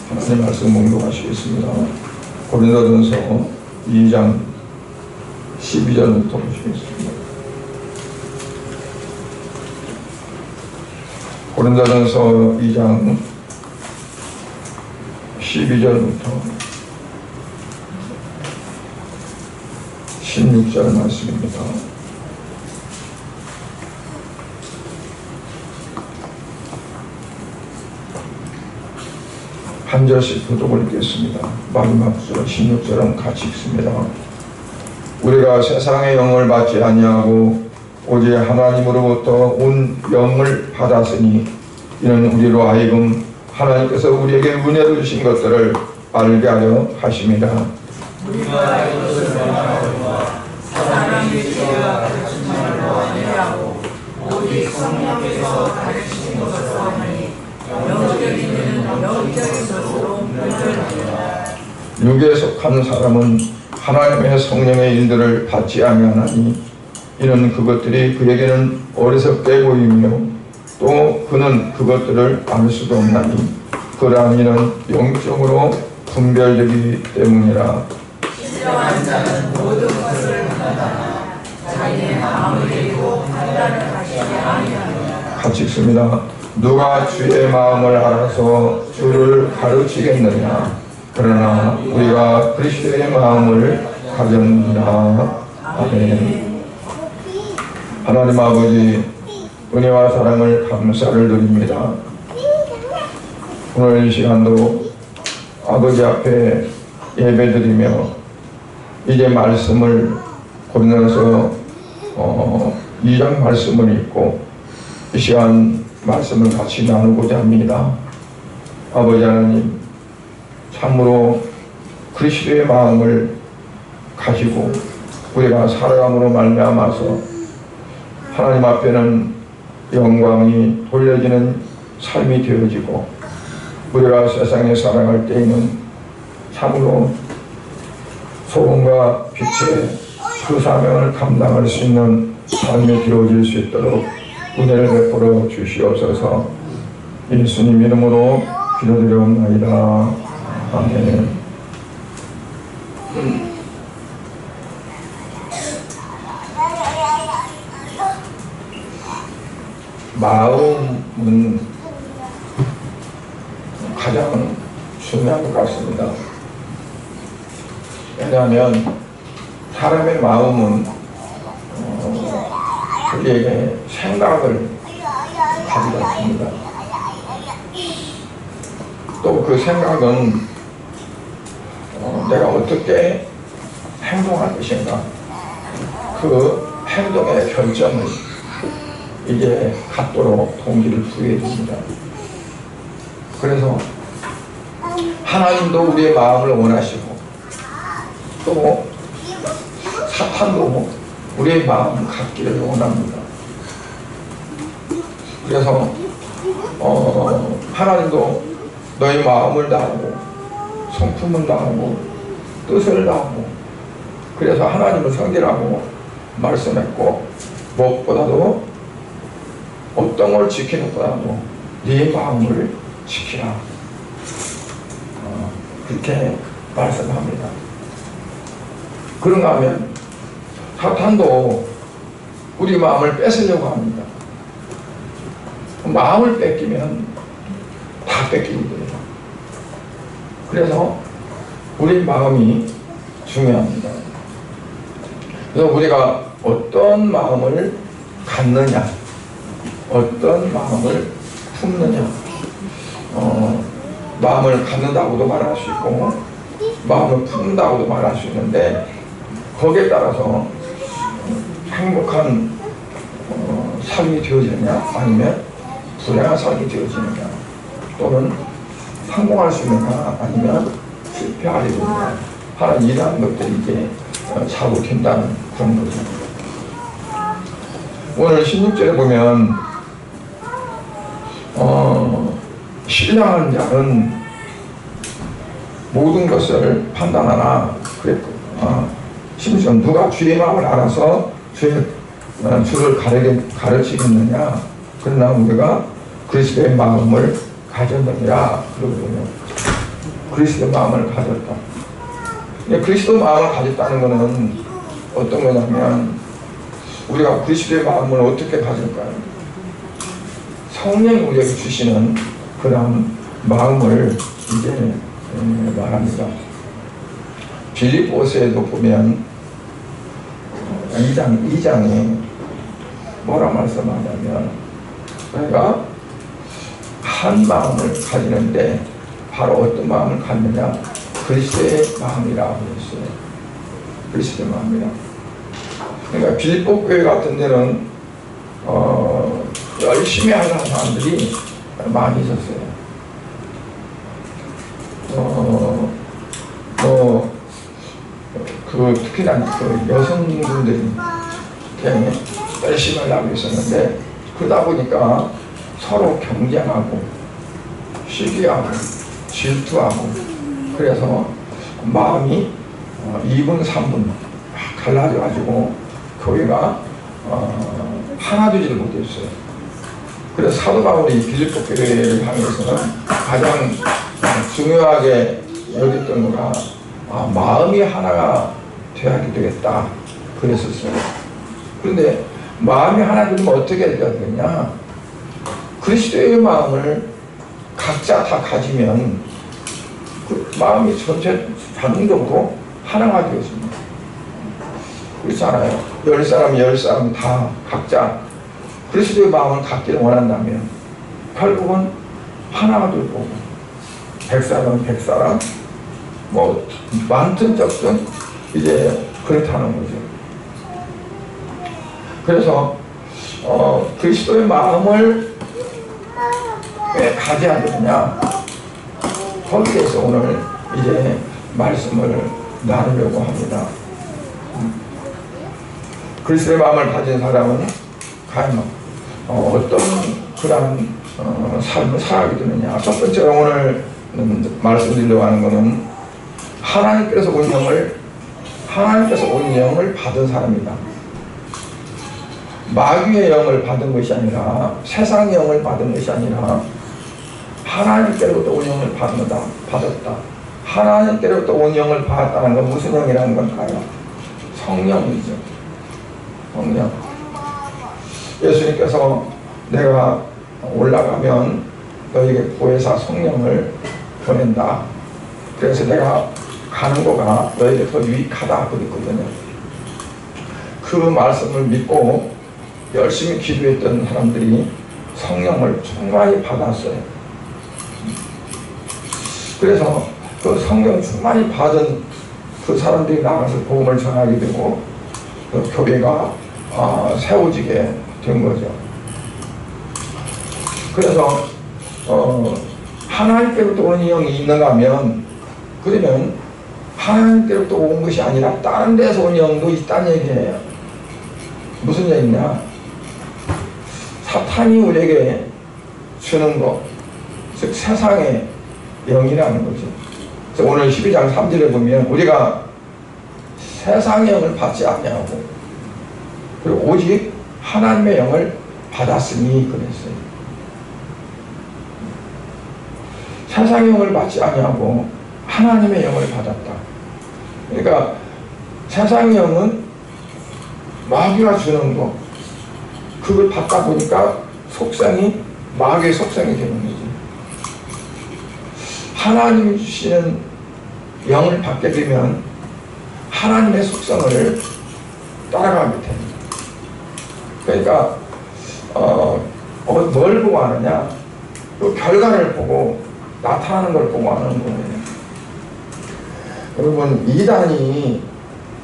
하나님 말씀 몽독하시겠습니다. 고린도전서 2장 12절부터 보시겠습니다. 고린도전서 2장 12절부터 16절 말씀입니다. 한 절씩 교독을 읽겠습니다. 마지막 절 16절은 같이 읽습니다. 우리가 세상의 영을 받지 아니하고 오직 하나님으로부터 온 영을 받았으니 이는 우리로 하여금 하나님께서 우리에게 은혜로 주신 것들을 알게 하려 하심이라. 우리가 이것을 말하거니와 사람이 지혜와 가르침을 아니하고 오직 성령께서 가르치신 것으로 하니 영적인 일은 영적인 것으로 물들니라. 육에 속한 사람은 하나님의 성령의 일들을 받지 아니하나니 이는 그것들이 그에게는 어리석게 보이며 또 그는 그것들을 알 수도 없나니 그러한 이는 영적으로 분별되기 때문이라. 신령한 자는 모든 것을 판단하나 자기의 마음을 읽고 판단을 하지 아니하느니라. 같이 읽습니다. 누가 주의 마음을 알아서 주를 가르치겠느냐. 그러나 우리가 그리스도의 마음을 가졌느니라. 아멘. 하나님 아버지, 은혜와 사랑을 감사를 드립니다. 오늘 이 시간도 아버지 앞에 예배드리며 이제 말씀을 고린도전서 2장 말씀을 읽고 이 시간 말씀을 같이 나누고자 합니다. 아버지 하나님, 참으로 그리스도의 마음을 가지고 우리가 살아감으로 말미암아서 하나님 앞에는 영광이 돌려지는 삶이 되어지고 우리가 세상에 살아갈 때에는 참으로 소금과 빛의 그 사명을 감당할 수 있는 삶이 되어질 수 있도록 은혜를 베풀어 주시옵소서. 예수님 이름으로 기도드려옵나이다. 아멘. 마음은 가장 중요한 것 같습니다. 왜냐하면 사람의 마음은 우리에게 생각을 가지고 있습니다. 또 그 생각은 내가 어떻게 행동할 것인가, 그 행동의 결정을 이제 갖도록 동기를 부여해 줍니다. 그래서 하나님도 우리의 마음을 원하시고 또 사탄도 우리의 마음을 갖기를 원합니다. 그래서 하나님도 너의 마음을 다하고 성품을 다하고 뜻을 다하고 그래서 하나님을 섬기라고 말씀했고 무엇보다도 어떤 걸 지키는 것보다도 네 마음을 지키라 그렇게 말씀합니다. 그런가 하면 사탄도 우리 마음을 뺏으려고 합니다. 마음을 뺏기면 다 뺏기게 돼요. 그래서 우리 마음이 중요합니다. 그래서 우리가 어떤 마음을 갖느냐, 어떤 마음을 품느냐, 마음을 갖는다고도 말할 수 있고 마음을 품는다고도 말할 수 있는데 거기에 따라서 행복한 삶이 되어지느냐 아니면 불행한 삶이 되어지느냐 또는 성공할 수 있느냐 아니면 실패하게 되느냐 하는 이러한 것들이 이제 사고된다는 그런 거죠. 오늘 16절에 보면 신령한 자는 모든 것을 판단하나 그랬고 심지어 누가 주의 마음을 알아서 주를 가르치겠느냐. 그러나 우리가 그리스도의 마음을 가졌느니라 그러거든요. 그리스도의 마음을 가졌다. 그리스도의 마음을 가졌다는 것은 어떤 거냐면, 우리가 그리스도의 마음을 어떻게 가질까요? 성령이 우리에게 주시는 그런 마음을 이제 말합니다. 빌립보서에도 보면 2장에 뭐라 말씀하냐면, 우리가 한 마음을 가지는데 바로 어떤 마음을 갖느냐? 그리스도의 마음이라고 했어요. 그리스도의 마음이라. 그러니까 빌립보 교회 같은 데는 열심히 하는 사람들이 많이 있었어요. 특히나 여성분들이 굉장히 열심히 하려고 있었는데, 그러다 보니까 서로 경쟁하고 시기하고 질투하고, 그래서 마음이 2분 3분 갈라져가지고 교회가 하나 되지를 못했어요. 그래서 사도 바울이 빌립보 교회를 향해서는 가장 중요하게 여겼던 거가 마음이 하나가 되어야 되겠다 그랬었어요. 그런데 마음이 하나 되면 어떻게 해야 되겠냐? 그리스도의 마음을 각자 다 가지면 그 마음이 전체 자동적으로 하나가 되었습니다. 그렇잖아요. 10사람 다 각자 그리스도의 마음을 갖기를 원한다면 결국은 하나가 될 거고, 100사람은 100사람, 뭐 많든 적든 이제 그렇다는 거죠. 그래서 그리스도의 마음을 왜 가져야 되느냐, 거기에서 오늘 이제 말씀을 나누려고 합니다. 그리스도의 마음을 가진 사람은 과연 어떤 그런 삶을 살아가게 되느냐. 첫 번째로 오늘 말씀드리려고 하는 것은 하나님께서 온 영을 받은 사람이다. 마귀의 영을 받은 것이 아니라, 세상의 영을 받은 것이 아니라 하나님께로부터 온 영을 받았다. 하나님께로부터 온 영을 받았다는 건 무슨 영이라는 걸까요? 성령이죠. 성령. 예수님께서 내가 올라가면 너에게 보혜사 성령을 보낸다. 그래서 내가 가는 거가 너에게 더 유익하다 그랬거든요. 그 말씀을 믿고 열심히 기도했던 사람들이 성령을 충만히 받았어요. 그래서 그 성령 충만히 받은 그 사람들이 나가서 복음을 전하게 되고, 그 교회가 세워지게 된 거죠. 그래서 하나님께로부터 온 영이 있는가 하면, 그러면 하나님께로부터 온 것이 아니라 다른 데서 온 영도 있다는 얘기예요. 무슨 얘기냐? 사탄이 우리에게 주는 것, 즉 세상의 영이라는 거죠. 그래서 오늘 12장 3절에 보면 우리가 세상의 영을 받지 않냐고, 그리고 오직 하나님의 영을 받았으니 그랬어요. 세상의 영을 받지 않냐고 하나님의 영을 받았다. 그러니까 세상의 영은 마귀가 주는 거, 그걸 받다 보니까 속성이 마귀의 속성이 되는 거지. 하나님이 주시는 영을 받게 되면 하나님의 속성을 따라가게 됩니다. 그러니까 뭘 보고 하느냐? 그 결과를 보고 나타나는 걸 보고 하는 거예요. 여러분, 이단이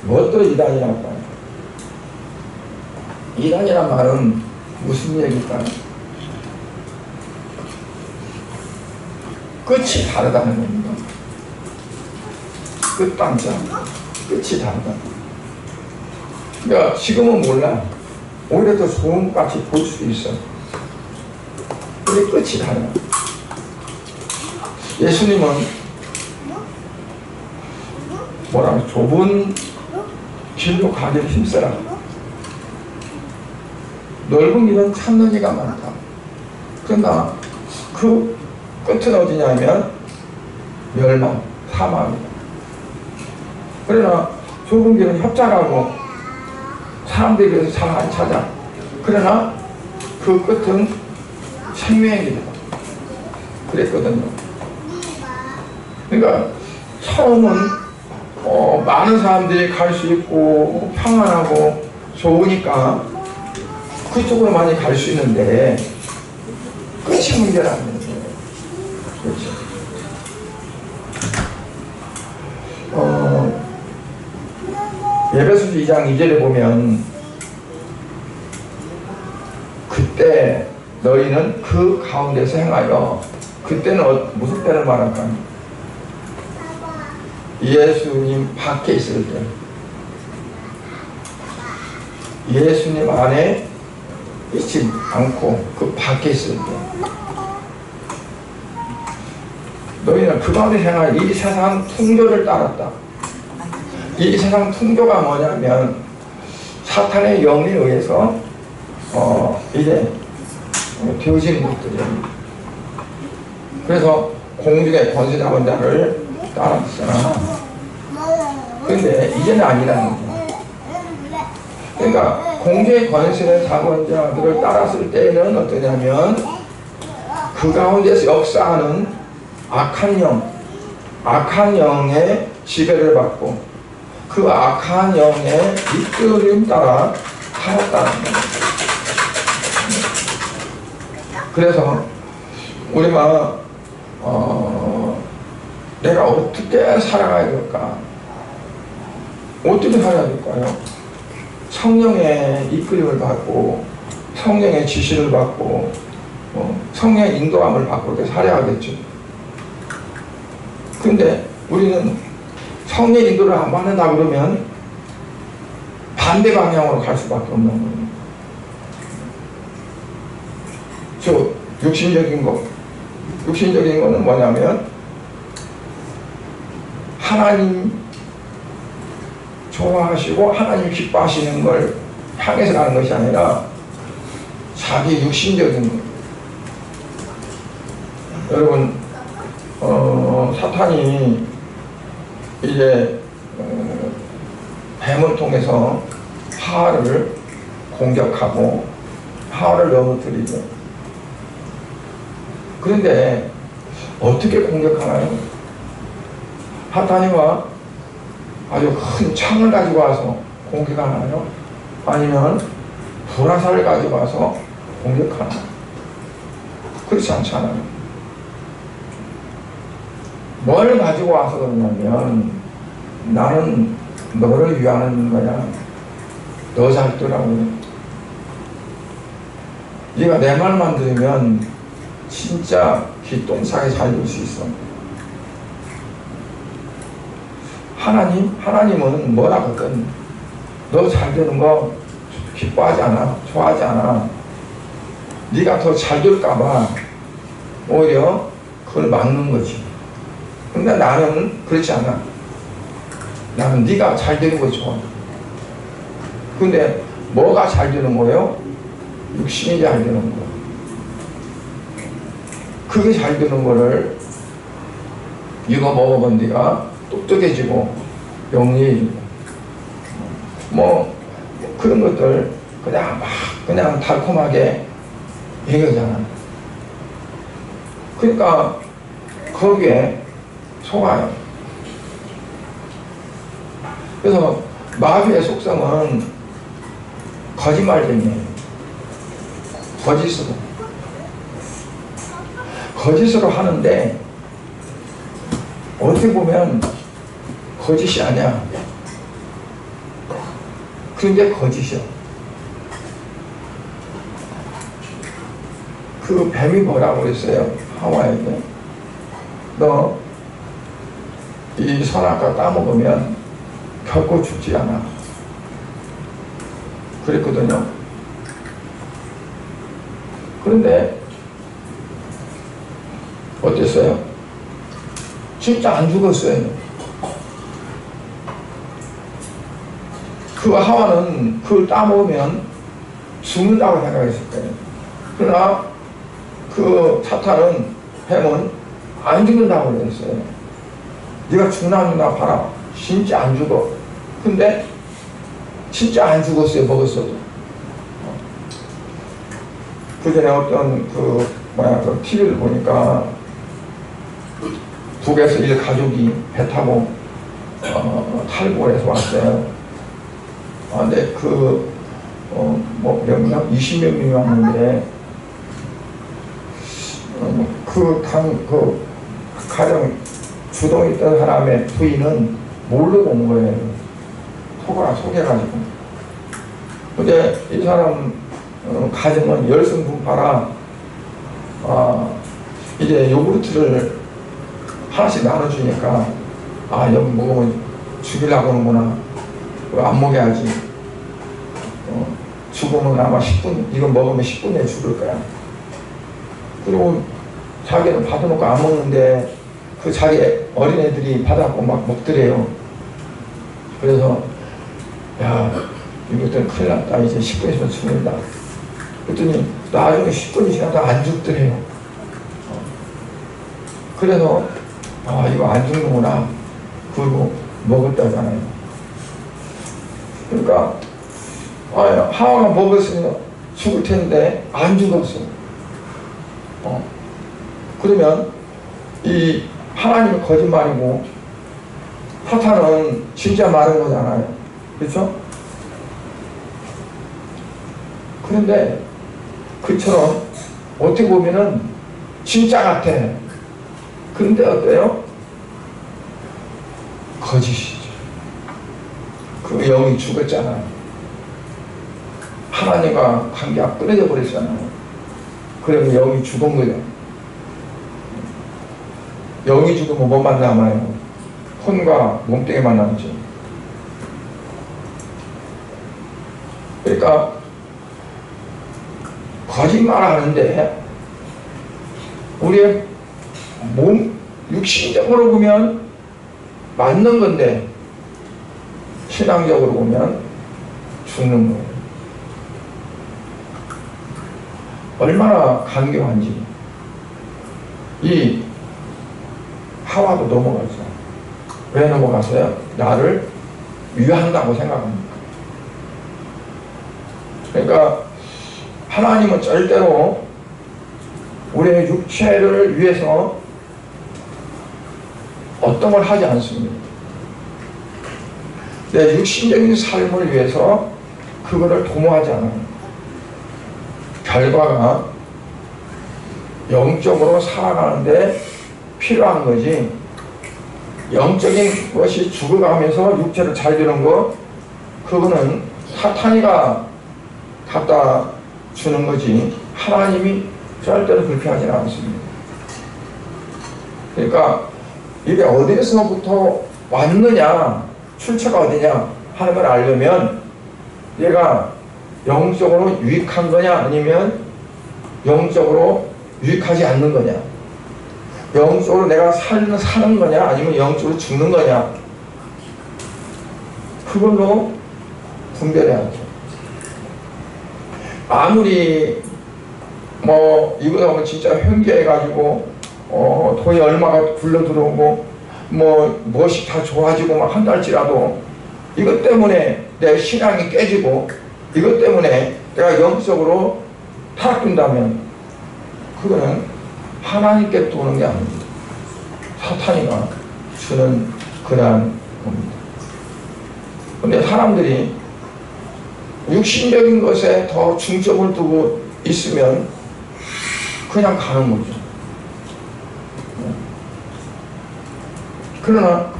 뭣도 이단이라고 해요? 이단이란 말은 무슨 얘기일까요? 끝이 다르다는 겁니다. 끝단자, 끝이 다르다. 그러니까 지금은 몰라. 오히려 더 좋은 것 같이 볼 수도 있어. 근데 끝이 달라. 예수님은 뭐라고, 좁은 길로 가기를 힘써라. 넓은 길은 찾는 이가 많다. 그러나 그 끝은 어디냐면 멸망, 사망입니다. 그러나 좁은 길은 협착하고 사람들이 그래서 잘 안 찾아. 그러나 그 끝은 생명의 길이다. 그랬거든요. 그러니까 처음은 많은 사람들이 갈 수 있고 평안하고 좋으니까 그쪽으로 많이 갈 수 있는데 끝이 문제라는 거예요. 그렇죠. 에베소서 2장 2절에 보면 그때 너희는 그 가운데서 행하여, 그때는 무슨 때를 말할까요? 예수님 밖에 있을 때, 예수님 안에 있지 않고 그 밖에 있을 때, 너희는 그 가운데 행하여 이 세상 풍조를 따랐다. 이 세상 풍조가 뭐냐면 사탄의 영에 의해서 이제 되어진 것들이에요. 그래서 공중의 권세 잡은 자를 따랐잖아. 그런데 이제는 아니라는 거야. 그러니까 공중의 권세를 잡은 자들을 따랐을 때는 어떠냐면 그 가운데서 역사하는 악한 영의 지배를 받고 그 악한 영의 이끌림 따라 살았다는 거예요. 그래서 우리가 내가 어떻게 살아가야 될까? 어떻게 살아야 될까요? 성령의 이끌림을 받고 성령의 지시를 받고 성령의 인도함을 받고 이렇게 살아야겠죠. 그런데 우리는 성령의 인도를 안 받는다 그러면 반대 방향으로 갈 수밖에 없는 거예요. 저 육신적인 거는 뭐냐면 하나님 좋아하시고 하나님 기뻐하시는 걸 향해서 가는 것이 아니라 자기 육신적인 것. 여러분 사탄이 이제 뱀을 통해서 하와를 공격하고 하와를 넘어뜨리죠. 그런데 어떻게 공격하나요? 사탄이가 아주 큰 창을 가지고 와서 공격하나요? 아니면 불화살을 가지고 와서 공격하나요? 그렇지 않잖아요. 뭘 가지고 와서 그러냐면 나는 너를 위하는 거야. 너 잘 두라고. 네가 내 말만 들으면 진짜 기똥차게 잘 될 수 있어. 하나님은 뭐라거든. 너 잘 되는 거 기뻐하지 않아. 좋아하지 않아. 네가 더 잘 될까봐 오히려 그걸 막는 거지. 근데 나는 그렇지 않아. 나는 네가 잘 되는 거 좋아. 근데 뭐가 잘 되는 거예요? 육신이 잘 되는 거. 그게 잘 되는 거를 이거 먹어본 네가 똑똑해지고 영리해지고 뭐 그런 것들 그냥 달콤하게 얘기하잖아. 그러니까 거기에 속아요. 그래서 마귀의 속성은 거짓말쟁이에요. 거짓으로 하는데 어떻게 보면 거짓이 아니야. 그런데 거짓이야. 그 뱀이 뭐라고 그랬어요? 하와에게 너 이 선악과 따먹으면 결코 죽지 않아. 그랬거든요. 그런데 어땠어요? 진짜 안 죽었어요. 그 하와는 그걸 따먹으면 죽는다고 생각했을 거예요. 그러나 그 사탄은 뱀은 안 죽는다고 그랬어요. 네가 죽나 안 죽나 봐라. 진짜 안 죽어. 근데 진짜 안 죽었어요. 먹었어도. 그전에 어떤 그 TV를 보니까 북에서 일 가족이 배 타고 탈북을 해서 왔어요. 근데 몇 명? 20몇 명이 왔는데 그 가정 주동에 있던 사람의 부인은 모르고 온 거예요. 속여가지고. 근데 이 사람 가정은 열성분파라 이제 요구르트를 하나씩 나눠주니까 여기 먹으면 죽이려고 하는구나. 안 먹여야지. 죽으면 아마 10분, 이거 먹으면 10분 내에 죽을 거야. 그리고 자기는 받아놓고 안 먹는데 그 자기 어린애들이 받아갖고 막 먹더래요. 그래서 야, 이것들은 큰일 났다. 이제 10분 있으면 죽는다. 그랬더니 나중에 10분이 지나도 안 죽더래요. 그래서 이거 안 죽는구나. 그리고 먹었다잖아요. 그러니까 하와가 먹었으면 죽을 텐데 안 죽었어. 그러면 이 하나님은 거짓말이고 사탄은 진짜 말한 거잖아요. 그렇죠? 그런데 그처럼 어떻게 보면은 진짜 같아. 그런데 어때요? 거짓이죠. 그 영이 죽었잖아요. 하나님과 관계가 끊어져 버렸잖아요. 그러면 영이 죽은 거예요. 영이 죽으면 뭐만 남아요? 혼과 몸뚱이만 남죠. 그러니까 거짓말 하는데 우리의 몸, 육신적으로 보면 맞는 건데 신앙적으로 보면 죽는 거예요. 얼마나 간교한지. 이 하와도 넘어갔어. 왜 넘어갔어요? 나를 위한다고 생각합니다. 그러니까 하나님은 절대로 우리의 육체를 위해서 어떤 걸 하지 않습니다. 내 육신적인 삶을 위해서 그거를 도모하지 않아요. 결과가 영적으로 살아가는데 필요한 거지. 영적인 것이 죽어가면서 육체를 잘 되는 거, 그거는 사탄이가 갖다 주는 거지 하나님이 절대로 그렇게 하지는 않습니다. 그러니까 이게 어디에서부터 왔느냐, 출처가 어디냐 하는 걸 알려면 얘가 영적으로 유익한 거냐 아니면 영적으로 유익하지 않는 거냐, 영적으로 내가 사는 거냐 아니면 영적으로 죽는 거냐, 그걸로 분별해야죠. 아무리 이거 하면 진짜 현기해가지고 돈이 얼마가 굴러 들어오고 무엇이 다 좋아지고 막 한달치라도 이것 때문에 내 신앙이 깨지고 이것 때문에 내가 영적으로 타락된다면 그거는 하나님께 도는 게 아닙니다. 사탄이가 주는 그러한 겁니다. 근데 사람들이 육신적인 것에 더 중점을 두고 있으면 그냥 가는 거죠. 그러나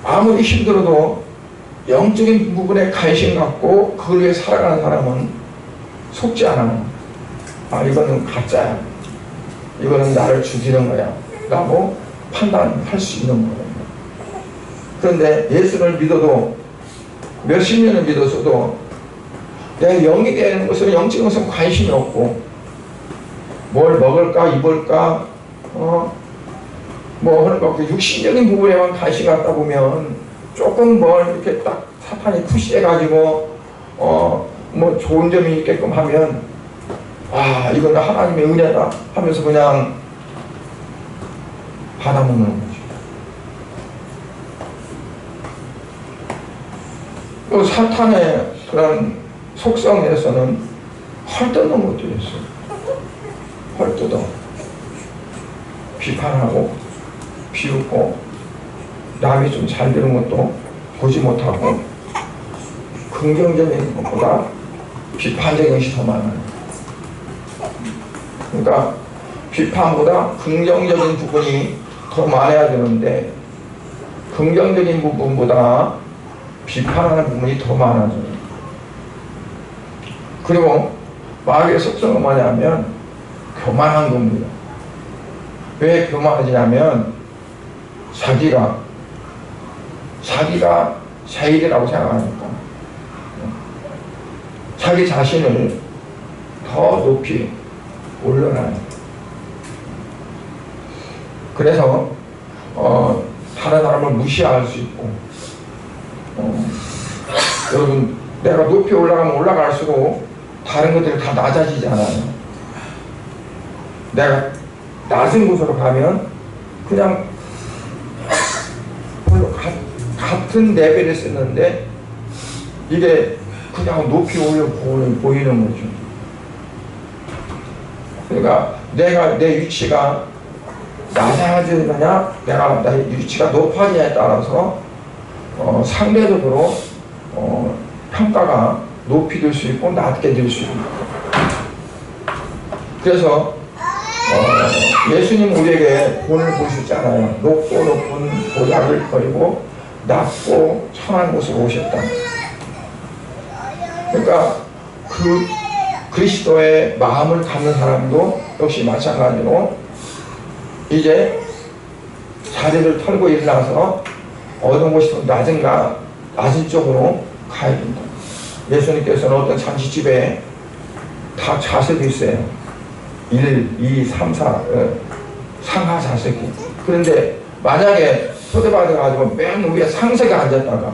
아무리 힘들어도 영적인 부분에 관심 갖고 그걸 위해 살아가는 사람은 속지 않아요. 이거는 가짜야, 이거는 나를 죽이는 거야 라고 판단할 수 있는 거예요. 그런데 예수를 믿어도 몇십 년을 믿었어도 내 영이 되는 것은 영적인 것은 관심이 없고 뭘 먹을까 입을까 하는 거, 육신적인 부분에만 관심 갖다 보면 조금 이렇게 딱 사탄이 푸시해가지고 좋은 점이 있게끔 하면 이건 하나님의 은혜다 하면서 그냥 받아먹는 거죠. 또 사탄의 그런 속성에서는 헐뜯는 것도 있어요. 헐뜯어. 비판하고 비웃고 남이 좀 잘 되는 것도 보지 못하고 긍정적인 것보다 비판적인 것이 더 많아요. 그러니까 비판보다 긍정적인 부분이 더 많아야 되는데 긍정적인 부분보다 비판하는 부분이 더 많아져요. 그리고 마귀의 속성은 뭐냐면 교만한 겁니다. 왜 교만하냐면 자기가 제일이라고 생각하니까 자기 자신을 더 높이 올려놔요. 그래서 다른 사람을 무시할 수 있고 여러분 내가 높이 올라가면 올라갈수록 다른 것들이 다 낮아지잖아요. 내가 낮은 곳으로 가면 그냥 같은 레벨을 쓰는데 이게 그냥 높이 올려 보이는 거죠. 그러니까 내 위치가 낮아지느냐 내 위치가 높아지냐에 따라서 상대적으로 평가가 높이 될 수 있고 낮게 될 수 있고. 그래서 예수님 우리에게 본을 보셨잖아요. 높고 높은 보좌를 버리고 낮고 천한 곳으로 오셨다. 그러니까 그 그리스도의 마음을 갖는 사람도 역시 마찬가지로 이제 자리를 털고 일어나서 어느 곳이 더 낮은 쪽으로 가야 된다. 예수님께서는 어떤 잔치집에 다 좌석이 있어요. 1, 2, 3, 4 상하 좌석이. 그런데 만약에 초대받아가지고 맨 위에 상석에 앉았다가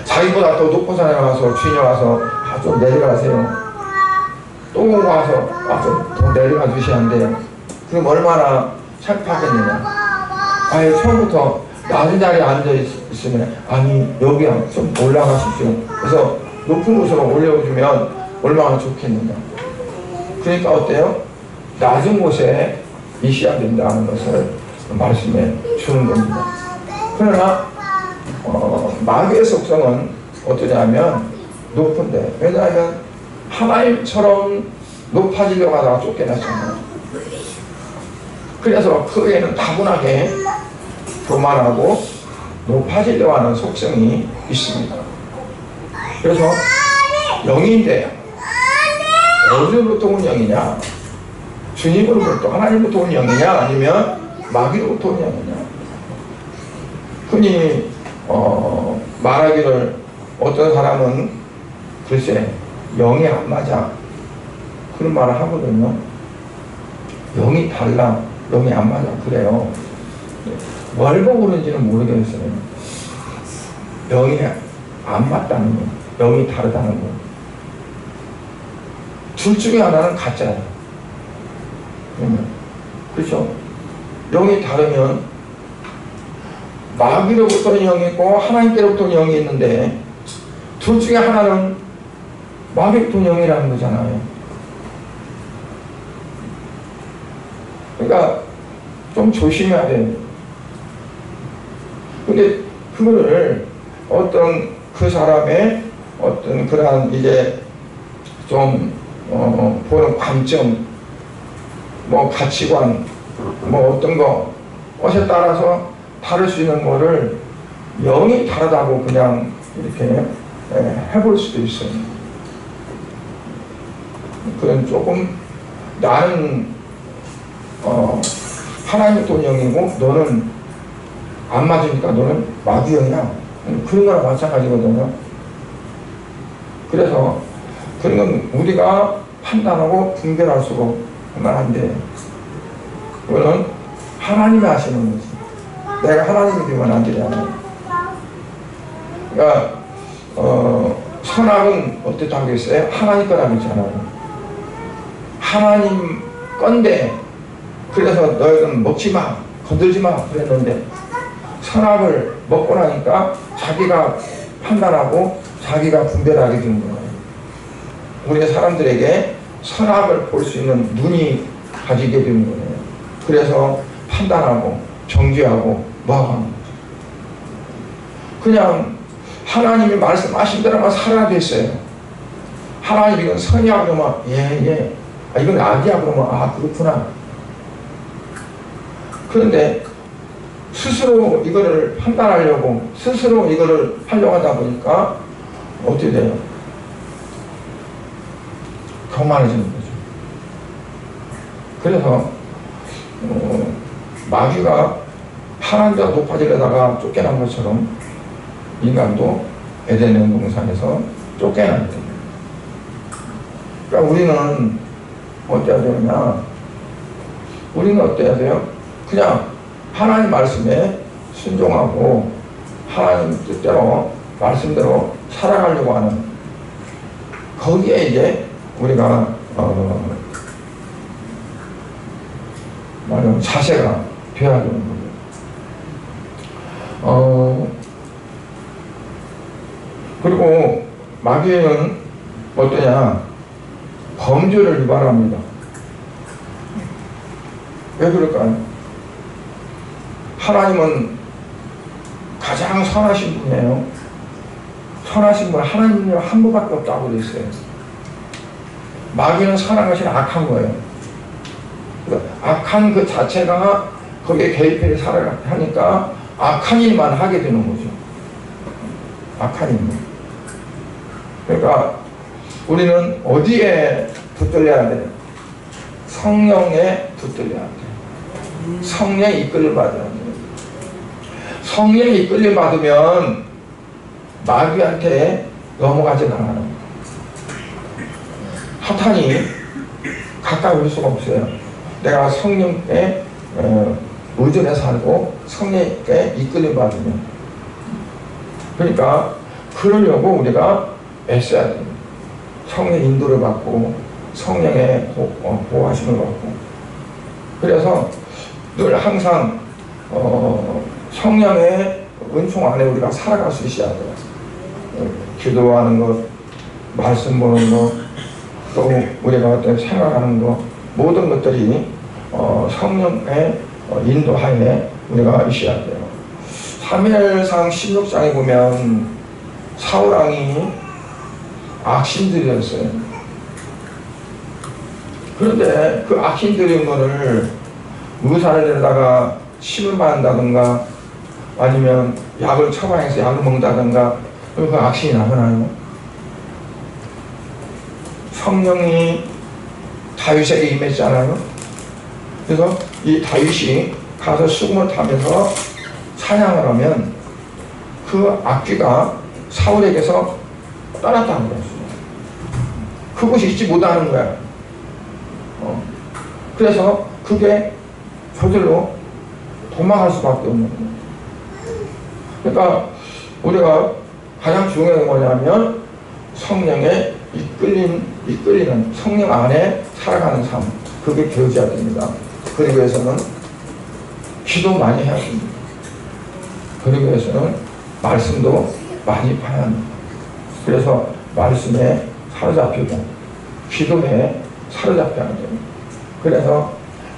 자기보다 더 높은 사람이 와서 주인이 와서 좀 내려가세요. 또 와서 좀 더 내려가 주셔야 한대요. 그럼 얼마나 창피하겠느냐. 아예 처음부터 낮은 자리에 앉아있으면 아니 여기 좀 올라가십시오. 그래서 높은 곳으로 올려주면 얼마나 좋겠느냐. 그러니까 어때요? 낮은 곳에 있어야 된다는 것을 말씀해 주는 겁니다. 그러나 마귀의 속성은 어떠냐면 높은데, 왜냐하면 하나님처럼 높아지려고 하다가 쫓겨났잖아요. 그래서 그 애는 다분하게 교만하고 높아지려고 하는 속성이 있습니다. 그래서 영인데 어디로부터 온 영이냐? 주님으로부터 하나님부터 온 영이냐? 아니면 마귀로부터 온 영이냐? 흔히 말하기를 어떤 사람은 글쎄 영이 안 맞아 그런 말을 하거든요. 영이 달라, 영이 안 맞아 그래요. 뭘 보고 그런지는 모르겠어요. 영이 안 맞다는 거, 영이 다르다는 거. 둘 중에 하나는 가짜예요. 그렇죠? 영이 다르면 마귀로부터는 영이 있고 하나님께로부터는 영이 있는데 둘 중에 하나는 마귀로부터는 영이라는 거잖아요. 그러니까 좀 조심해야 돼요. 근데 그거를 어떤 그 사람의 어떤 그러한 이제 좀 보는 관점, 뭐 가치관, 뭐 어떤 것에 따라서 다를 수 있는 거를 영이 다르다고 그냥 이렇게 해볼 수도 있어요. 그건 조금 나는 하나님의 돈 영이고 너는 안 맞으니까 너는 마귀 영이야. 그런 거랑 마찬가지거든요. 그래서 그런 건 우리가 판단하고 분별할수록 그만한데 그거는 하나님이 하시는 거지. 내가 하나님이 되면 안 되잖아요. 그러니까 선악은 어떻다고 했어요? 하나님 거라고 했잖아요. 하나님 건데 그래서 너희는 먹지 마, 건들지 마 그랬는데 선악을 먹고 나니까 자기가 판단하고 자기가 분별하게 되는 거예요. 우리 사람들에게 선악을 볼 수 있는 눈이 가지게 되는 거예요. 그래서 판단하고 정죄하고 뭐하는 거죠. 그냥 하나님이 말씀하신 대로만 살아야 됐어요. 하나님 이건 선이야 그러면 예. 이건 악이야 그러면 그렇구나. 그런데 스스로 이거를 판단하려고 스스로 이거를 하려고 하다 보니까 어떻게 돼요? 교만해지는 거죠. 그래서 마귀가 하나님보다 높아지려다가 쫓겨난 것처럼 인간도 에덴의 동산에서 쫓겨나게 됩니다. 그러니까 우리는 어때야 되느냐? 우리는 어때야 돼요? 그냥 하나님 말씀에 순종하고 하나님 뜻대로 말씀대로 살아가려고 하는 거기에 이제 우리가 말하면 자세가 돼야 되는 거예요. 그리고 마귀는 어떠냐? 범죄를 유발합니다. 왜 그럴까요? 하나님은 가장 선하신 분이에요. 선하신 분 하나님은 한 분밖에 없다고 그랬어요. 마귀는 선한 것이 악한 거예요. 악한 그 자체가 거기에 개입해서 살아가니까 악한 일만 하게 되는 거죠. 악한 일만. 그러니까 우리는 어디에 붙들려야 돼요? 성령에 붙들려야 돼요. 성령에 이끌림 받아야 돼요. 성령에 이끌림 받으면 마귀한테 넘어가지 않아요. 사탄이 가까이 올 수가 없어요. 내가 성령에 의존해 살고 성령에 이끌림 받으면. 그러니까 그러려고 우리가 애써야 됩니다. 성령의 인도를 받고 성령의 보호하심을 받고. 그래서 늘 항상 성령의 은총 안에 우리가 살아갈 수 있어야 돼요. 기도하는 것, 말씀 보는 것, 또 우리가 어떤 생각하는 것, 모든 것들이 성령의 인도하에 우리가 있어야 돼요. 사무엘상 16장에 보면 사울왕이 악신들이었어요. 그런데 그 악신들인 거를 의사를 데려다가 침을 맞는다든가 아니면 약을 처방해서 약을 먹는다든가 그 악신이 나타나요. 성령이 다윗에게 임했잖아요. 그래서 이 다윗이 가서 수금을 타면서 사냥을 하면 그 악귀가 사울에게서 떠났다는 거였어요. 그것이 잊지 못하는 거야. 그래서 그게 저절로 도망갈 수밖에 없는 거예요. 그러니까 우리가 가장 중요한 게 뭐냐면 성령에 이끌리는 성령 안에 살아가는 삶, 그게 되어져야 됩니다. 그러기 위해서는 기도 많이 해야 됩니다. 그러기 위해서는 말씀도 많이 봐야 합니다. 그래서 말씀에 사로잡히고 기도에 사로잡혀야 됩니다. 그래서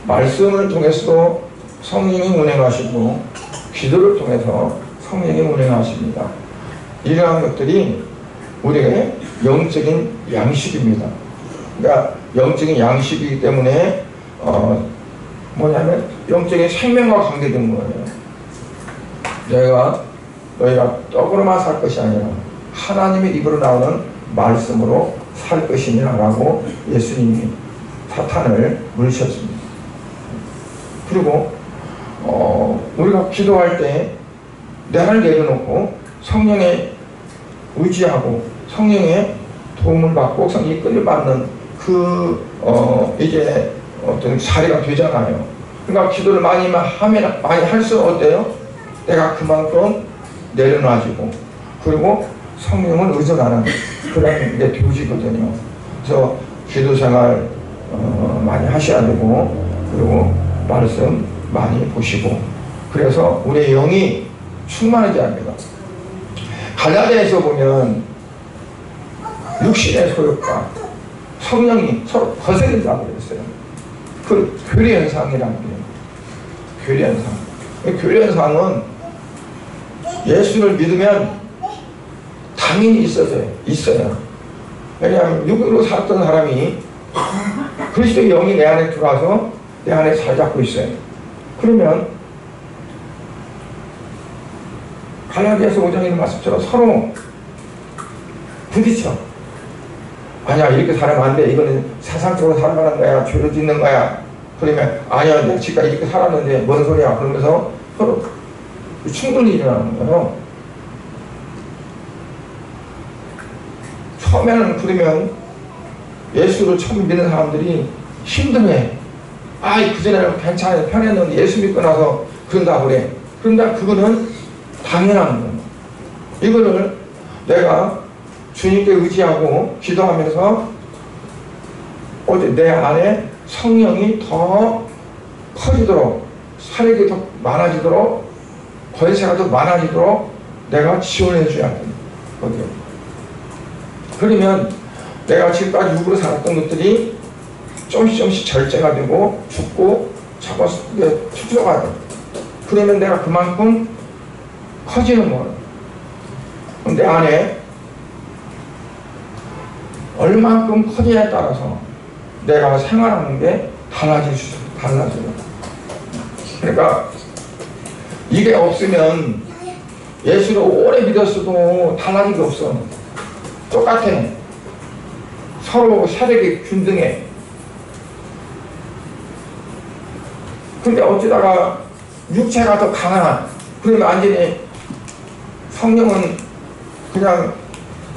말씀을 통해서도 성령이 운행하시고 기도를 통해서 성령이 운행하십니다. 이러한 것들이 우리의 영적인 양식입니다. 그러니까 영적인 양식이기 때문에 뭐냐면 영적인 생명과 관계된 거예요. 너희가 떡으로만 살 것이 아니라 하나님의 입으로 나오는 말씀으로 살 것이니라 라고 예수님이 사탄을 물으셨습니다. 그리고 우리가 기도할 때 내를 내려놓고 성령에 의지하고 성령의 도움을 받고 성령이 이끌림 받는 이제 어떤 자리가 되잖아요. 그러니까 기도를 많이 할수록 어때요? 내가 그만큼 내려놔지고 그리고 성령을 의존하는 그런 이제 교지거든요. 그래서 기도 생활 많이 하셔야 되고 그리고 말씀 많이 보시고 그래서 우리의 영이 충만하지 않습니다. 갈라디아에서 보면 육신의 소욕과 성령이 서로 거슬린다고 그랬어요. 그 교리현상이라는 거예요. 교리현상. 교리현상은 예수를 믿으면 당연히 있어요. 왜냐하면 육으로 살았던 사람이 그리스도의 영이 내 안에 들어와서 내 안에 잘 잡고 있어요. 그러면 갈라디아서 5장에 있는 말씀처럼 서로 부딪혀. 아니야, 이렇게 살면 안 돼. 이거는 세상적으로 살아가는 거야. 죄를 짓는 거야. 그러면 아니야, 내가 지금까지 이렇게 살았는데 뭔 소리야. 그러면서 서로 충돌이 일어나는 거예요. 처음에는 그러면 예수를 처음 믿는 사람들이 힘들어해. 그전에는 괜찮아요. 편했는데 예수 믿고 나서 그런다고 그래. 그런데 그거는 당연한 거예요. 이거를 내가 주님께 의지하고 기도하면서 내 안에 성령이 더 커지도록, 사력이 더 많아지도록, 권세가 더 많아지도록 내가 지원해 줘야 돼요. 그러면 내가 지금까지 육으로 살았던 것들이 조금씩 절제가 되고 죽고 축소가 돼. 그러면 내가 그만큼 커지는 거예요. 내 안에 얼만큼 커지냐에 따라서 내가 생활하는 게 달라져요. 그러니까 이게 없으면 예수를 오래 믿었어도 달라진 게 없어. 똑같아. 서로 세력이 균등해. 근데 어쩌다가 육체가 더 강한, 그러면 완전히 성령은 그냥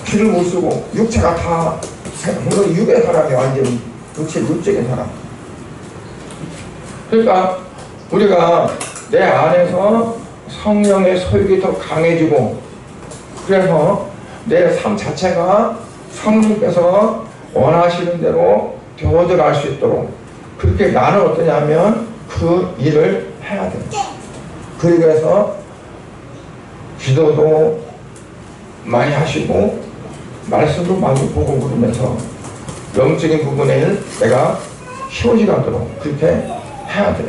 귀를 못 쓰고 육체가 다 육의 사람이 완전히 육적인 사람. 그러니까 우리가 내 안에서 성령의 소욕이 더 강해지고, 그래서 내 삶 자체가 성령께서 원하시는 대로 되어져갈 수 있도록, 그렇게 나는 어떠냐면 그 일을 해야 돼. 그래서 기도도 많이 하시고 말씀도 많이 보고 그러면서 영적인 부분에 내가 쉬워지도록 그렇게 해야 돼요.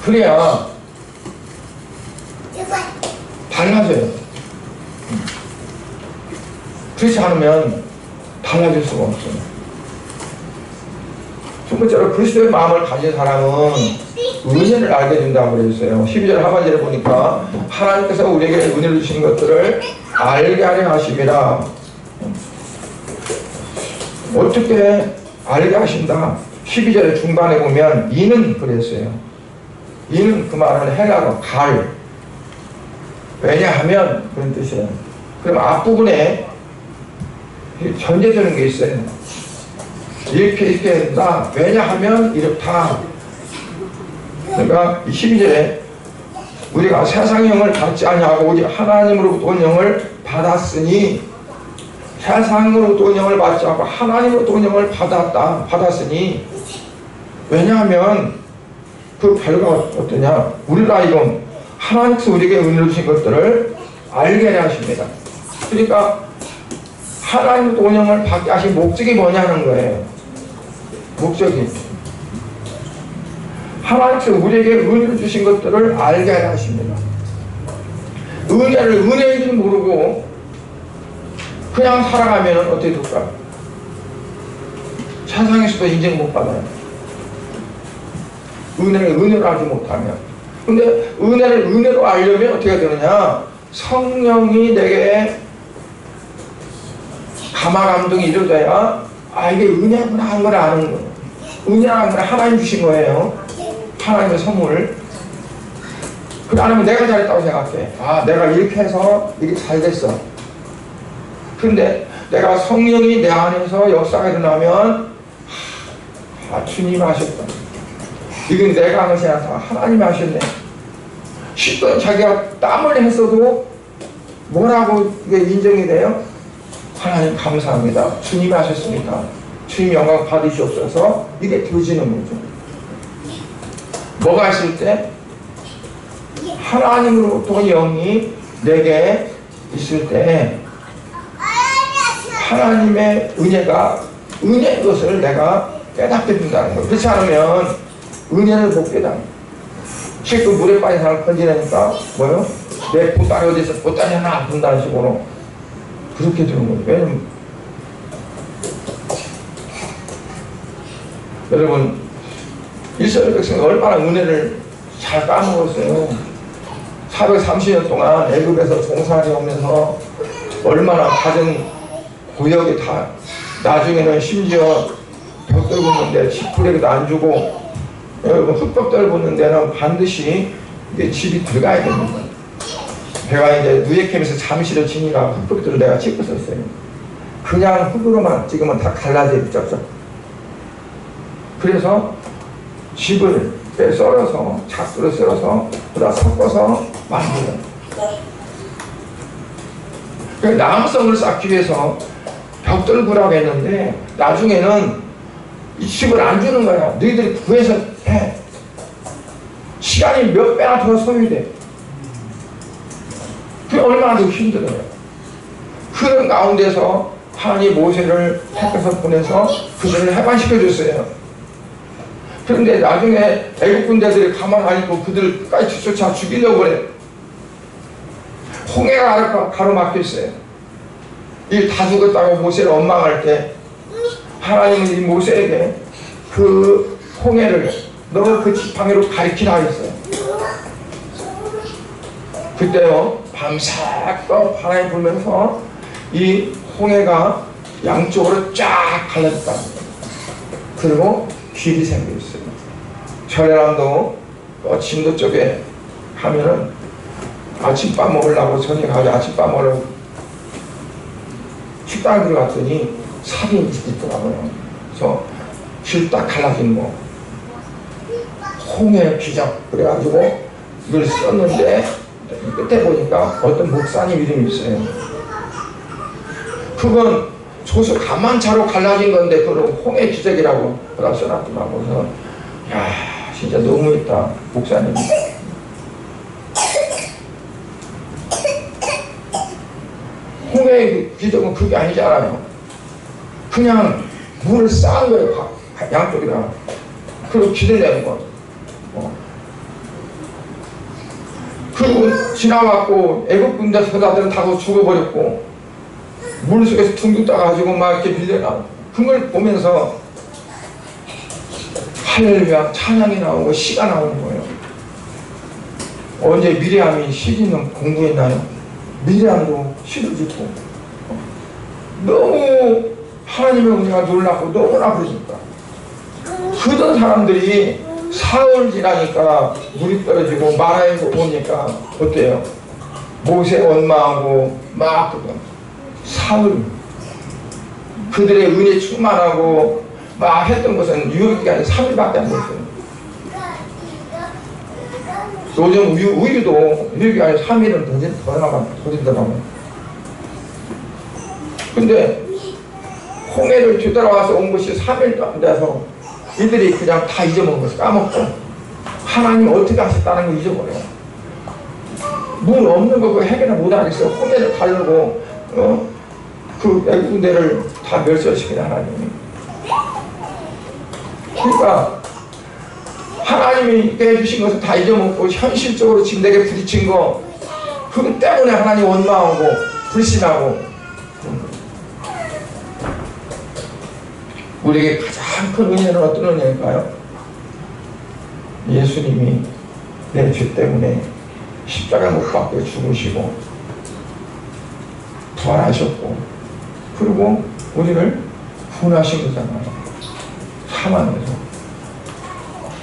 그래야 달라져요. 그렇지 않으면 달라질 수가 없어요. 첫 번째로 그리스도의 마음을 가진 사람은 은혜를 알게 된다고 그랬어요. 12절 하반절에 보니까 하나님께서 우리에게 은혜를 주신 것들을 알게 하려 하심이라. 어떻게 알게 하신다? 12절의 중반에 보면 이는 그랬어요. 이는 그 말은 헬라어 갈. 왜냐하면 그런 뜻이에요. 그럼 앞부분에 전제되는 게 있어요. 이렇게 된다. 왜냐하면 이렇다. 그러니까 12절에 우리가 세상의 영을 받지 아니하고 오직 하나님으로부터 온 영을 받았으니, 세상으로부터 온 영을 받지 않고 하나님으로부터 온 영을 받았으니, 왜냐하면 그 결과가 어떠냐? 우리가 이건 하나님께서 우리에게 은혜를 주신 것들을 알게 하십니다. 그러니까 하나님으로부터 온 영을 받게 하신 목적이 뭐냐는 거예요. 목적이 하나님께서 우리에게 은혜를 주신 것들을 알게 하십니다. 은혜인 줄 모르고 그냥 살아가면 어떻게 될까? 세상에서도 인정 못 받아요. 은혜를 알지 못하면. 근데 은혜를 은혜로 알려면 어떻게 되느냐? 성령이 내게 감화감동이 이루어져야 이게 은혜구나 한 걸 아는 거예요. 은혜라는 건 하나님 주신 거예요. 하나님의 선물. 그래 안 하면 내가 잘했다고 생각해. 내가 이렇게 해서 이게 잘 됐어. 그런데 내가 성령이 내 안에서 역사가 일어나면 주님이 하셨다. 이건 내가 한 것이 아니라 하나님이 하셨네. 쉽던 자기가 땀을 했어도 뭐라고 이게 인정이 돼요? 하나님 감사합니다. 주님이 하셨으니까 주님 영광 받으시옵소서. 이게 되어지는 거죠. 뭐가 있을 때? 하나님으로부터 영이 내게 있을 때 하나님의 은혜인 것을 내가 깨닫게 된다는 거예요. 그렇지 않으면 은혜를 못 깨닫는 거예요. 실컷 물에 빠진 사람을 건지려니까 뭐요? 내 보따리 어디서 보따리 하나 둔다는 식으로 그렇게 되는 거예요. 왜냐면 여러분 이스라엘 백성이 얼마나 은혜를 잘 까먹었어요. 430년 동안 애굽에서 종살이 오면서 얼마나 가진 고역이 다 나중에는 심지어 벽돌 붙는데 지푸레기도 안 주고 여러분 흙벽돌 붙는 데는 반드시 이게 집이 들어가야 됩니다. 제가 이제 누에캠에서 잠실을 지니까 흙벽돌을 내가 찍고 썼어요. 그냥 흙으로만 찍으면 다 갈라져요. 쩍쩍. 그래서 집을 썰어서 작두를 썰어서 그다 섞어서 만들어요. 나무성을 쌓기 위해서 벽돌을 구라고 했는데 나중에는 이 집을 안 주는 거야. 너희들이 구해서 해. 시간이 몇 배나 더 소요돼. 그게 얼마나 더 힘들어요. 그런 가운데서 하나님 모세를 택해서 보내서 그들을 해방시켜줬어요. 그런데 나중에 애국 군대들이 가만 안 있고 그들을 끝까지 뒤쫓아 죽이려고 그래. 홍해가 가로막혀 있어요. 이 다 죽었다고 모세를 원망할 때 하나님은 이 모세에게 그 홍해를 너 그 지팡이로 가리키라 했어요. 그때요 밤새도록 바람이 불면서 이 홍해가 양쪽으로 쫙 갈라졌다. 그리고 길이 생겨있어요. 전라남도 진도 쪽에 가면은 아침밥 먹으려고 저녁에 가서 아침밥 먹으려고 식당에 들어갔더니 살이 있더라고요. 그래서 길 딱 갈라진 거 홍해 기적 그래가지고 이걸 썼는데 끝에 보니까 어떤 목사님 이름이 있어요. 그건 조수 가만차로 갈라진 건데 그걸 홍해 기적이라고 그다 써놨더라고. 그래서 야 진짜 너무했다 목사님. 홍해 기적은 그게 아니잖아요. 그냥 물을 쌓은 거예요. 양쪽에다가. 그리고 길을 내는 거. 그리고 지나갔고 애국 군대 서자들은 다 죽어버렸고 물속에서 둥둥 떠가지고 막 이렇게 밀려나오고 그걸 보면서 할렐루야 찬양이 나오고 시가 나오는 거예요. 언제 미리암이 시 짓는 공부했나요? 미리암도 시를 짓고 너무 하나님의 은혜가 놀랍고 너무나 그러니까 그런 사람들이 사흘 지나니까 물이 떨어지고 마라에서 오니까 어때요? 모세 원망하고 막 사흘 그들의 은혜 충만하고 막 했던 것은 유효기간이 3일밖에 안 됐어요. 요즘 우유도 유효기간이 3일은 더 된다고. 근데 홍해를 뒤돌아와서 온 것이 3일도 안 돼서 이들이 그냥 다 잊어먹은 것을 까먹고 하나님 어떻게 하셨다는 걸 잊어버려요. 물 없는 거 그거 해결을 못하겠어요. 홍해를 가르고 그 애국 군대를 다 멸절시키는 하나님이. 그러니까 하나님이 해주신 것을 다 잊어먹고 현실적으로 지금 내게 부딪힌 거 그것 때문에 하나님 원망하고 불신하고. 우리에게 가장 큰 은혜는 어떤 은혜일까요? 예수님이 내 죄 때문에 십자가 못 박혀 죽으시고 부활하셨고 그리고 우리를 구원하신 거잖아요. 사망에서.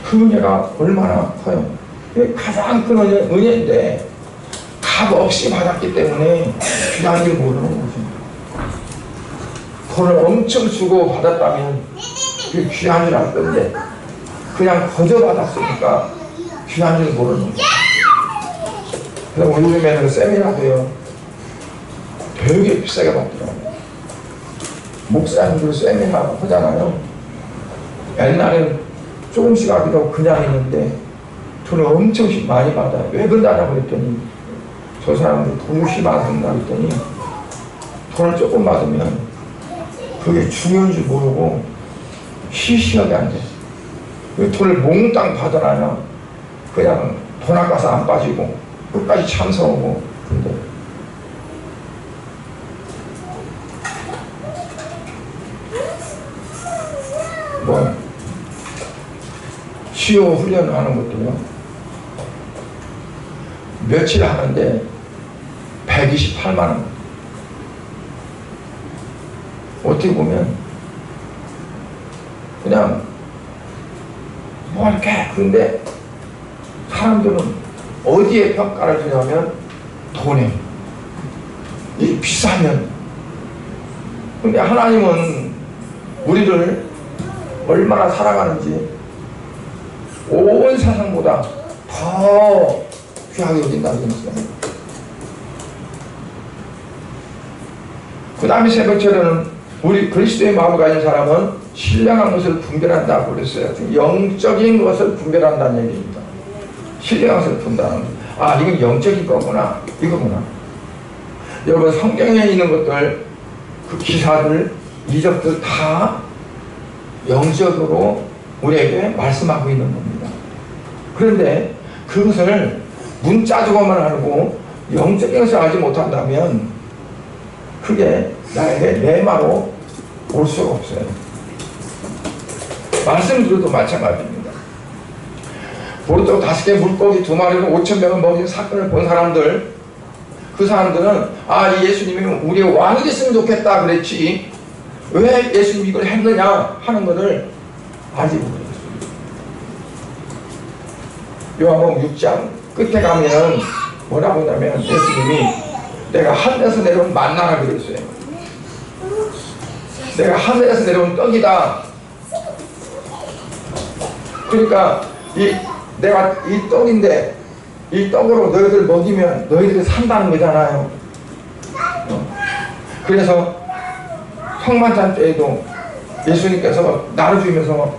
그 은혜가 얼마나 커요. 이게 가장 큰 은혜인데 값 없이 받았기 때문에 귀한 줄 모르는 거죠. 돈을 엄청 주고 받았다면 그게 귀한 줄 알 건데 그냥 거저 받았으니까 귀한 줄 모르는 거예요. 그래서 요즘에는 세미나도요 되게 비싸게 받더라고요. 목사님들 세미나 하잖아요. 옛날에는 조금씩 하기도 그냥 했는데 돈을 엄청 많이 받아요. 왜 그러냐고 했더니 저 사람들 돈이 많았나 했더니 돈을 조금 받으면 그게 중요한 줄 모르고 시시하게 안 돼. 돈을 몽땅 받아놔야 그냥 돈 아까서 안 빠지고 끝까지 참석하고. 근데 뭐 시호 훈련을 하는 것도요, 며칠 하는데 128만 원. 어떻게 보면 그냥 뭐 이렇게. 그런데 사람들은 어디에 평가를 주냐면 돈에. 이 비싸면. 근데 하나님은 우리를 얼마나 사랑하는지 온 세상보다 더 귀하게 여긴다고 했어요. 그 다음에 세 번째로는 우리 그리스도의 마음을 가진 사람은 신령한 것을 분별한다고 그랬어요. 영적인 것을 분별한다는 얘기입니다. 신령한 것을 분별하는 것. 아, 이건 영적인 거구나, 이거구나. 여러분, 성경에 있는 것들, 그 기사들, 이적들 다 영적으로 우리에게 말씀하고 있는 겁니다. 그런데 그것을 문자적으로만 알고 영적인 것을 알지 못한다면 그게 나에게 내마로 올 수가 없어요. 말씀 들어도 마찬가지입니다. 보르토 5개 물고기 2마리로 5,000명을 먹인 사건을 본 사람들, 그 사람들은 아, 이 예수님이 우리의 왕이 됐으면 좋겠다 그랬지 왜 예수님이 이걸 했느냐 하는 것을 알지 못했어요. 요한복음 6장 끝에 가면은 뭐라고 하냐면 예수님이 내가 하늘에서 내려온 만나라 그랬어요. 내가 하늘에서 내려온 떡이다. 그러니까 내가 이 떡인데 이 떡으로 너희들 먹이면 너희들이 산다는 거잖아요. 그래서 성만찬 때에도 예수님께서 나눠주면서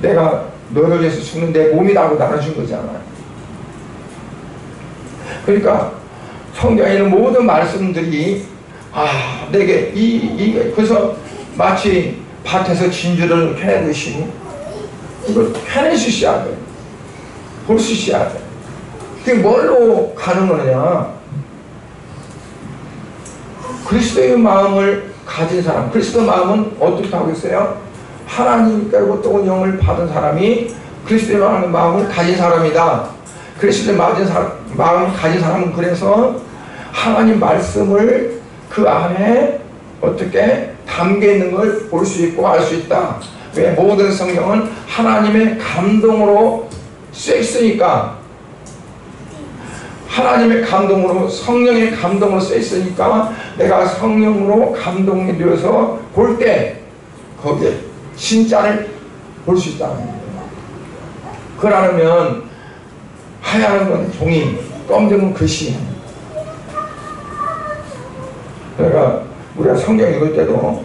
내가 너를 위해서 죽는 내 몸이라고 나눠준 거잖아요. 그러니까 성경에 있는 모든 말씀들이 내게 그래서 마치 밭에서 진주를 캐내듯이 이걸 캐낼 수 있어야 돼. 볼 수 있어야 돼. 그게 뭘로 가는 거냐? 그리스도의 마음을 가진 사람. 그리스도의 마음은 어떻게 하고 있어요? 하나님께로부터 온 영을 받은 사람이 그리스도의 마음을 가진 사람이다. 그리스도의 마음을 가진 사람은 그래서 하나님 말씀을 그 안에 어떻게 담겨 있는 걸 볼 수 있고 알 수 있다. 왜? 모든 성경은 하나님의 감동으로 쓰여 있으니까. 하나님의 감동으로, 성령의 감동으로 쓰여 있으니까 내가 성령으로 감동이 되어서 볼 때 거기에 진짜를 볼 수 있다는 거예요. 그러면 하얀 건 종이, 검정은 글씨. 그러니까 우리가 성경 읽을 때도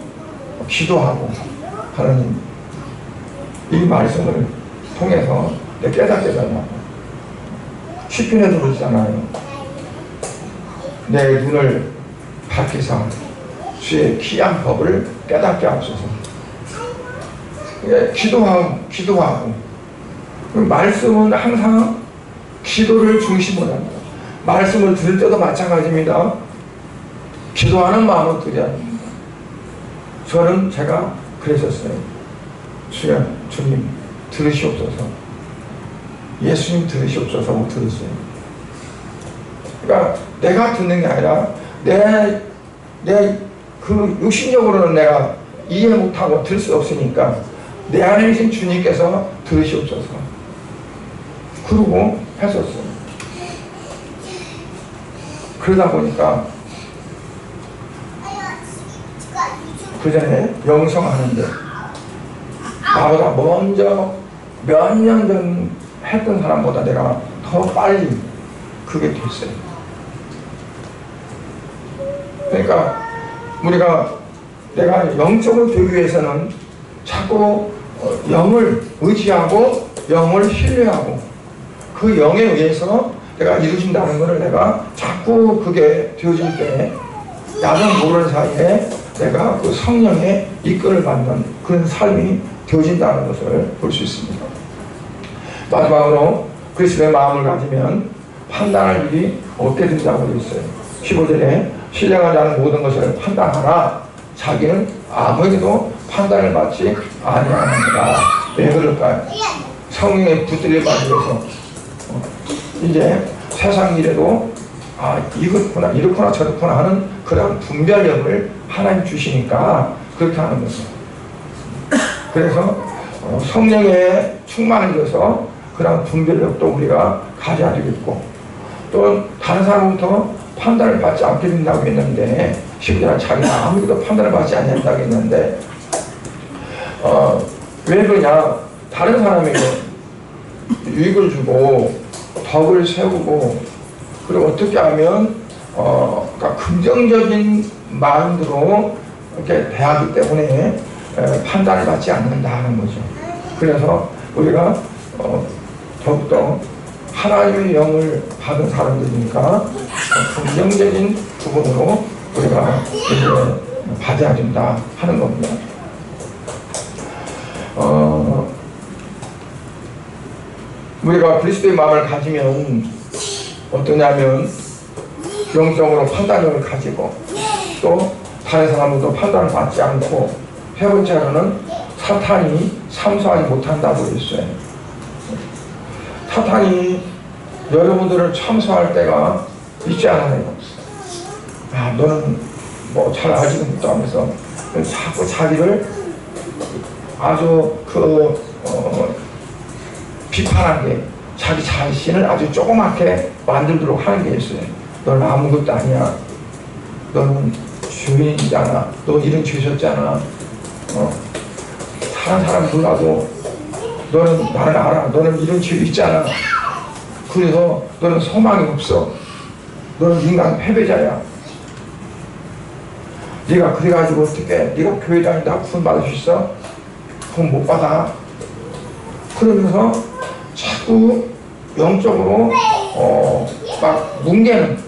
기도하고 하나님 이 말씀을 통해서 내 깨닫게 달라고. 시편에도 그러잖아요. 내 눈을 밝히사 주의 귀한 법을 깨닫게 하옵소서. 기도하고 말씀은 항상 기도를 중심으로 합니다. 말씀을 들을 때도 마찬가지입니다. 기도하는 마음을 드려야 합니다. 제가 그랬었어요. 주님 들으시옵소서. 예수님 들으시옵소서 하고 들었어요. 그러니까 내가 듣는 게 아니라 내 그 육신적으로는 내가 이해 못하고 들 수 없으니까 내 안에 계신 주님께서 들으시옵소서. 그러고 했었어요. 그러다 보니까 그 전에 영성하는데 나보다 먼저 몇 년 전 했던 사람보다 내가 더 빨리 그게 됐어요. 그러니까 내가 영적으로 되기 위해서는 자꾸 영을 의지하고 영을 신뢰하고 그 영에 의해서 내가 이루신다는 것을 내가 자꾸 그게 되어질 때 나도 모르는 사이에 내가 그 성령의 이끌을 받는 그런 삶이 되어진다는 것을 볼 수 있습니다. 마지막으로 그리스도의 마음을 가지면 판단할 일이 없게 된다고 되어 있어요. 15절에 신령한 자는 모든 것을 판단하나 자기는 아무에게도 판단을 받지 아니하느니라. 왜 그럴까요? 성령의 붙들려 가지고서 이제 세상 일에도 이렇구나 이렇구나 저렇구나 하는 그런 분별력을 하나님 주시니까 그렇게 하는 거죠. 그래서 성령의 충만을 줘서 그런 분별력도 우리가 가져야 되겠고, 또 다른 사람부터 판단을 받지 않게 된다고 했는데, 심지어 자기는 아무것도 판단을 받지 않는다고 했는데, 왜 그러냐? 다른 사람에게 유익을 주고 덕을 세우고, 그리고 어떻게 하면 그러니까 긍정적인 마음으로 이렇게 대하기 때문에 판단을 받지 않는다는 거죠. 그래서 우리가 더욱더 하나님의 영을 받은 사람들이니까 긍정적인 부분으로 우리가 이제 받아야 된다 하는 겁니다. 우리가 그리스도의 마음을 가지면 어떠냐면 영적으로 판단력을 가지고 또 다른 사람들도 판단을 받지 않고, 세 번째로는 사탄이 참소하지 못한다고 했어요. 사탄이 여러분들을 참소할 때가 있지 않아요. 너는 뭐 잘 알지도 못하면서 자꾸 자기를 아주 비판하게, 자기 자신을 아주 조그맣게 만들도록 하는 게 있어요. 너는 아무것도 아니야. 너는 죄인이잖아. 너 이런 죄 졌잖아. 다른 사람 몰라도 너는 나를 알아. 너는 이런 죄 있잖아. 그래서 너는 소망이 없어. 너는 인간 패배자야. 네가 그래가지고 어떻게 네가 교회 다니다 구원 받을 수 있어? 구원 못 받아. 그러면서 자꾸 영적으로 막 뭉개는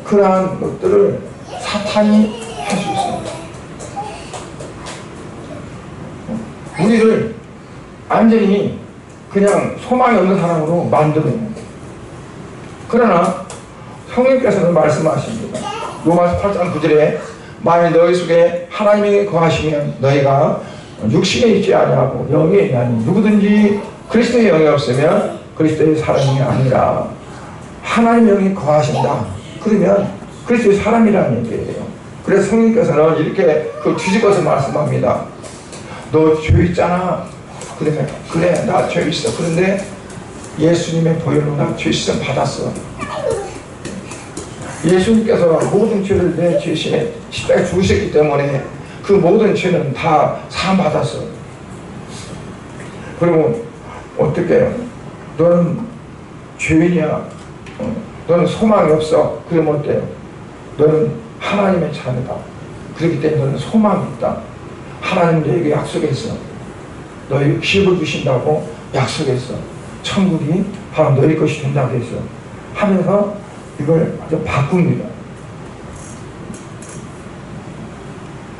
그러한 것들을 사탄이 할 수 있습니다. 우리를 완전히 그냥 소망이 없는 사람으로 만들어요. 그러나 성령께서는 말씀하십니다. 로마서 8장 9절에 만일 너희 속에 하나님이 거하시면 너희가 육신에 있지 아니하고 영에 있나니, 누구든지 그리스도의 영이 없으면 그리스도의 사람이 아니라. 하나님의 영이 거하신다. 그러면 그리스도의 사람이라는 얘기예요. 그래서 성령께서는 이렇게 뒤집어서 말씀합니다. 너 죄 있잖아. 그래 나 죄 있어. 그런데 예수님의 보혈로 나 죄 씻음 받았어. 예수님께서 모든 죄를 내 죄신에 십자가에 죽으셨기 때문에 그 모든 죄는 다 사함 받았어. 그리고 어떻게 해요? 너는 죄인이야. 너는 소망이 없어. 그러면 어때요? 너는 하나님의 자녀다. 그렇기 때문에 너는 소망이 있다. 하나님 너에게 약속했어. 너희 기업을 주신다고 약속했어. 천국이 바로 너희 것이 된다고 했어. 하면서 이걸 아주 바꿉니다.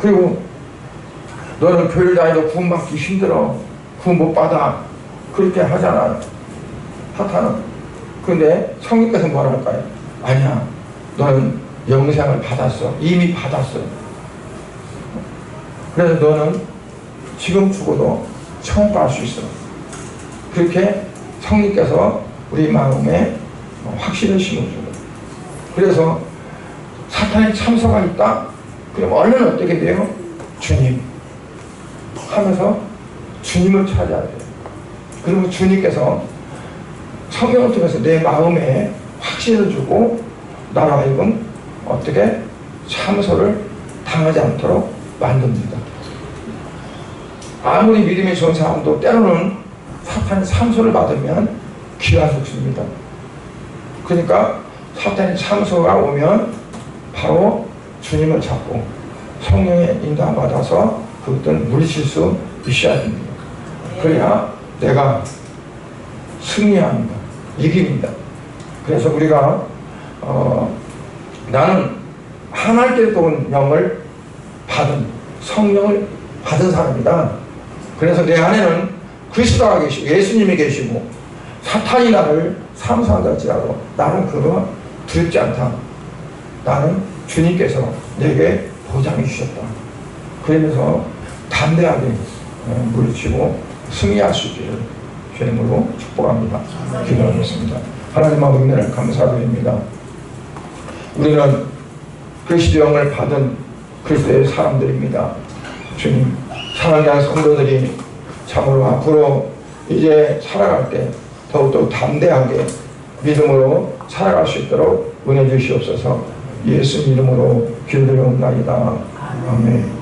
그리고 너는 교회를 다니도 구원받기 힘들어. 구원 못 받아. 그렇게 하잖아요. 사탄은. 그런데 성령께서 뭐라 할까요? 아니야. 너는 영생을 받았어. 이미 받았어. 그래서 너는 지금 죽어도 천국 갈 수 있어. 그렇게 성령께서 우리 마음에 확신을 심어주고, 그래서 사탄의 참소가 있다? 그럼 얼른 어떻게 돼요? 주님 하면서 주님을 찾아야 돼요. 그리고 주님께서 성령을 통해서 내 마음에 확신을 주고 나로 하여금 어떻게 참소를 당하지 않도록 만듭니다. 아무리 믿음이 좋은 사람도 때로는 사탄의 참소를 받으면 기가 죽습니다. 그러니까 사탄의 참소가 오면 바로 주님을 찾고 성령의 인도함 받아서 그것들을 물리칠 수 있어야 됩니다. 그래야 내가 승리합니다. 이깁니다. 그래서 우리가 나는 하나님께로부터 온 영을 받은, 성령을 받은 사람이다. 그래서 내 안에는 그리스도가 계시고 예수님이 계시고 사탄이 나를 삼수한다 할지라도 나는 그거 두렵지 않다. 나는 주님께서 내게 보장해 주셨다. 그러면서 담대하게 물리치고 승리할 수 있기를 주의 이름으로 축복합니다. 기도하겠습니다. 하나님 아버지 은혜를 감사드립니다. 우리는 그리스도 영을 받은 그리스도의 사람들입니다. 주님, 사랑하는 성도들이 참으로 앞으로 이제 살아갈 때 더욱더 담대하게 믿음으로 살아갈 수 있도록 은혜 주시옵소서. 예수 이름으로 기도드리옵나이다. 아멘.